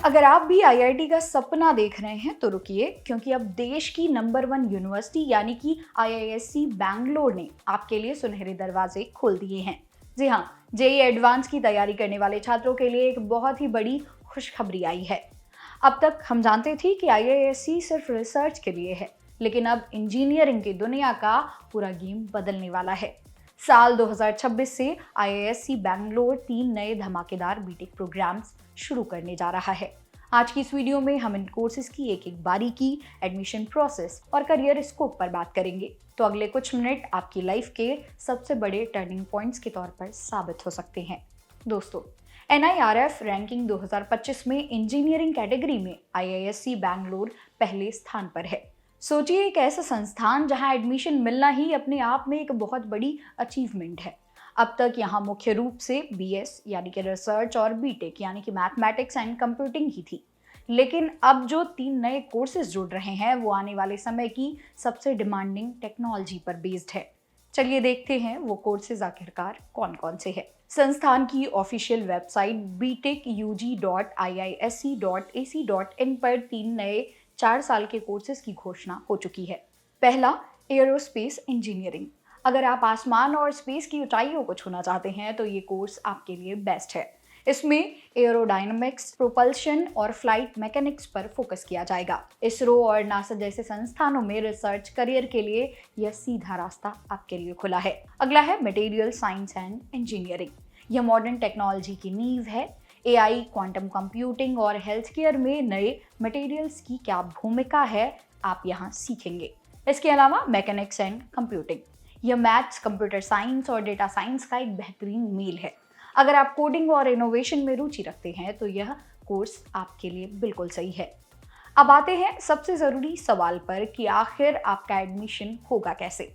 अगर आप भी आईआईटी का सपना देख रहे हैं तो रुकिए, क्योंकि अब देश की नंबर 1 यूनिवर्सिटी यानी कि आईआईएससी बैंगलोर ने आपके लिए सुनहरे दरवाजे खोल दिए हैं। जी हाँ, जेईई एडवांस की तैयारी करने वाले छात्रों के लिए एक बहुत ही बड़ी खुशखबरी आई है। अब तक हम जानते थे कि आईआईएससी सिर्फ रिसर्च के लिए है, लेकिन अब इंजीनियरिंग की दुनिया का पूरा गेम बदलने वाला है। साल 2026 से आईआईएससी बैंगलोर 3 नए धमाकेदार बीटेक प्रोग्राम्स शुरू करने जा रहा है। आज की इस वीडियो में हम इन कोर्सेज की एक एक बारीकी, एडमिशन प्रोसेस और करियर स्कोप पर बात करेंगे। तो अगले कुछ मिनट आपकी लाइफ के सबसे बड़े टर्निंग पॉइंट्स के तौर पर साबित हो सकते हैं। दोस्तों, एनआईआरएफ रैंकिंग 2025 में इंजीनियरिंग कैटेगरी में आईआईएससी बैंगलोर पहले स्थान पर है। सोचिए, एक ऐसा संस्थान जहां एडमिशन मिलना ही अपने आप में एक बहुत बड़ी अचीवमेंट है। अब तक यहाँ मुख्य रूप से बीएस यानी कि रिसर्च और बीटेक यानी कि मैथमेटिक्स एंड कंप्यूटिंग ही थी, लेकिन अब जो 3 नए कोर्सेज जुड़ रहे हैं वो आने वाले समय की सबसे डिमांडिंग टेक्नोलॉजी पर बेस्ड है। चलिए देखते हैं वो कोर्सेज आखिरकार कौन कौन से हैं। संस्थान की ऑफिशियल वेबसाइट btechug.iisc.ac.in पर 3 नए 4 साल के कोर्सेज की घोषणा हो चुकी है। पहला, एरोस्पेस इंजीनियरिंग। अगर आप आसमान और स्पेस की ऊंचाइयों को छूना चाहते हैं तो ये कोर्स आपके लिए बेस्ट है। इसमें एरोडायनामिक्स, प्रोपल्शन और फ्लाइट मैकेनिक्स पर फोकस किया जाएगा। इसरो और नासा जैसे संस्थानों में रिसर्च करियर के लिए यह सीधा रास्ता आपके लिए खुला है। अगला है मटेरियल साइंस एंड इंजीनियरिंग। यह मॉडर्न टेक्नोलॉजी की नींव है। एआई, क्वांटम कंप्यूटिंग और हेल्थ केयर में नए मटेरियल्स की क्या भूमिका है, आप यहाँ सीखेंगे। इसके अलावा मैकेनिक्स एंड कंप्यूटिंग, यह मैथ्स, कंप्यूटर साइंस और डेटा साइंस का एक बेहतरीन मेल है। अगर आप कोडिंग और इनोवेशन में रुचि रखते हैं तो यह कोर्स आपके लिए बिल्कुल सही है। अब आते हैं सबसे ज़रूरी सवाल पर कि आखिर आपका एडमिशन होगा कैसे।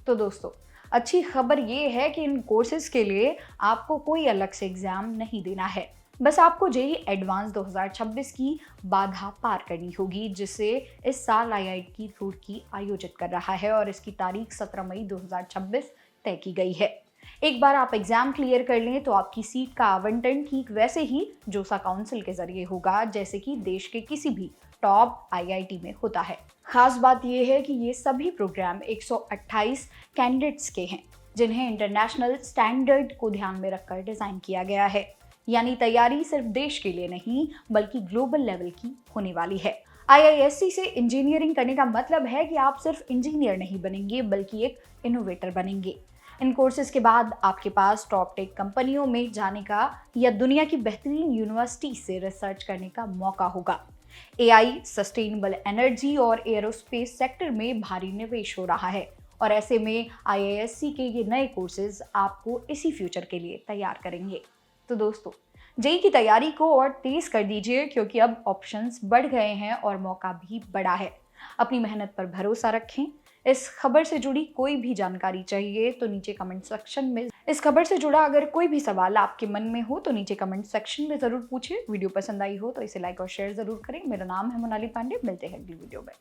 तो दोस्तों, अच्छी खबर ये है कि इन कोर्सेज के लिए आपको कोई अलग से एग्ज़ाम नहीं देना है। बस आपको जेईई एडवांस 2026 की बाधा पार करनी होगी, जिसे इस साल आईआईटी रुड़की आयोजित कर रहा है और इसकी तारीख 17 मई 2026 तय की गई है। एक बार आप एग्जाम क्लियर कर लें तो आपकी सीट का आवंटन ठीक वैसे ही जोसा काउंसिल के जरिए होगा, जैसे कि देश के किसी भी टॉप आईआईटी में होता है। खास बात यह है कि ये सभी प्रोग्राम 128 कैंडिडेट्स के हैं, जिन्हें इंटरनेशनल स्टैंडर्ड को ध्यान में रखकर डिजाइन किया गया है। यानी तैयारी सिर्फ देश के लिए नहीं बल्कि ग्लोबल लेवल की होने वाली है। आईआईएससी से इंजीनियरिंग करने का मतलब है कि आप सिर्फ इंजीनियर नहीं बनेंगे बल्कि एक इनोवेटर बनेंगे। इन कोर्सेज के बाद आपके पास टॉप टेक कंपनियों में जाने का या दुनिया की बेहतरीन यूनिवर्सिटी से रिसर्च करने का मौका होगा। एआई, सस्टेनेबल एनर्जी और एरोस्पेस सेक्टर में भारी निवेश हो रहा है और ऐसे में आईआईएससी के ये नए कोर्सेज आपको इसी फ्यूचर के लिए तैयार करेंगे। तो दोस्तों, जेईई की तैयारी को और तेज कर दीजिए, क्योंकि अब ऑप्शंस बढ़ गए हैं और मौका भी बढ़ा है। अपनी मेहनत पर भरोसा रखें। इस खबर से जुड़ी कोई भी जानकारी चाहिए तो नीचे कमेंट सेक्शन में, इस खबर से जुड़ा अगर कोई भी सवाल आपके मन में हो तो नीचे कमेंट सेक्शन में जरूर पूछिए। वीडियो पसंद आई हो तो इसे लाइक और शेयर जरूर करें। मेरा नाम है मोनाली पांडे। मिलते हैं अगली वीडियो में।